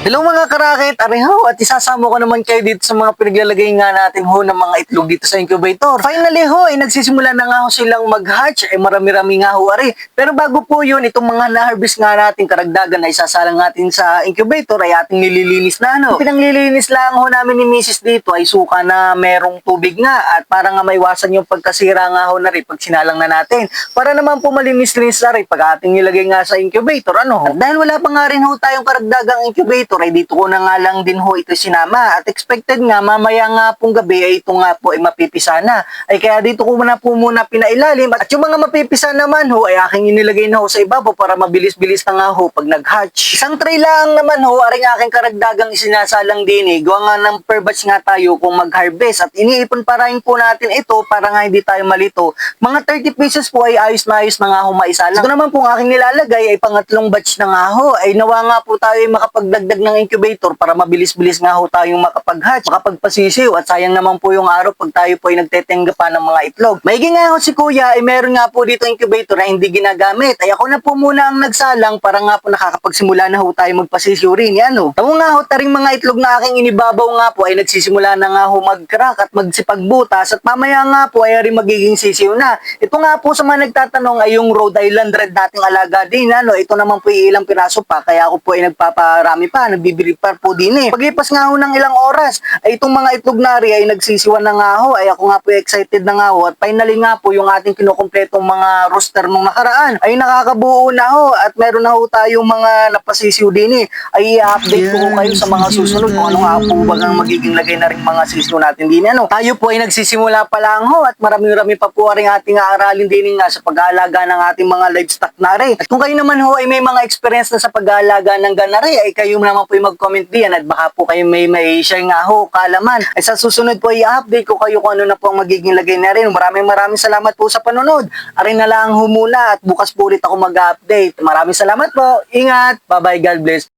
Hello mga karakit, ariho at isasama ko naman kayo dito sa mga pinaglalagay nga natin ho ng mga itlog dito sa incubator. Finally ho, nagsisimula na nga ho silang mag-hatch, marami-rami nga ho ari. Pero bago po yun, itong mga na-harvest nga natin karagdagan na isasalang natin sa incubator ay ating nililinis na ano. Pinanglilinis lang ho namin ni Mrs. dito ay suka na merong tubig nga at para nga maiwasan yung pagkasira nga ho na rin pag sinalang na natin. Para naman po malinis-linis na rin pag ating nilagay nga sa incubator ano. At dahil wala pa nga rin ho tayong karagdagang incubator ay dito ko na nga lang din ho ito sinama at expected nga mamaya nga pong gabi ay ito nga po ay mapipisa na ay kaya dito ko muna pinailalim at yung mga mapipisa naman ho ay aking inilagay na ho sa ibabaw para mabilis-bilis na nga ho pag nag-hatch. Isang tray lang naman ho aring aking karagdagang isinasalang din gawa nga ng per batch nga tayo kung mag-harvest at iniipon pa rin po natin ito para nga hindi tayo malito. Mga 30 pieces po ay ayos na nga ho maisalang. Ito naman po aking nilalagay ay pangatlong batch na nga ho ay nawa nga po tayo ay makapagdagdag ng incubator para mabilis-bilis nga ho tayong makapag-hatch, makapagpasisiw at sayang naman po yung araw pag tayo po ay nagtetengga pa ng mga itlog. Maigi nga ho si kuya ay meron nga po dito incubator na hindi ginagamit ay ako na po muna ang nagsalang para nga po nakakapagsimula na ho tayo magpasisiw rin yan ho. Tamo nga ho taring mga itlog na aking inibabaw nga po ay nagsisimula na nga ho mag-crack at magsipagbutas at mamaya nga po ay rin magiging sisiw na. Ito nga po sa mga nagtatanong ay yung Rhode Island Red nating alaga din ano. Ito naman po ilang piraso pa kaya ako po ay nagpaparami pa, nagbibili pa po din Paglipas nga ho ng ilang oras ay itong mga itlog na rin ay nagsisiwan na nga ho ay ako nga po excited na nga ho at finally nga po yung ating kinukumpletong mga roster nung nakaraan ay nakakabuo na ho at meron na ho tayong mga napasisiw din ay i-update ko kayo sa mga susunod kung ano nga po ba ang magiging lagay na rin mga sisiw natin din ano. Tayo po ay nagsisimula pa lang ho at marami-rami pa po rin ating aaralin din nga sa pag-aalaga ng ating mga livestock na rin. At kung kayo naman ho ay may mga experience na sa pag-aalaga ng ganari ay kayo naman po ay mag-comment diyan at baka po kayo may share nga ho kaalaman. Ay sa susunod po i-update ko kayo kung ano na po ang magiging lagay na rin. Maraming salamat po sa panonood. Arin na lang ho muna at bukas po ulit ako mag-update. Maraming salamat po. Ingat. Bye-bye. God bless.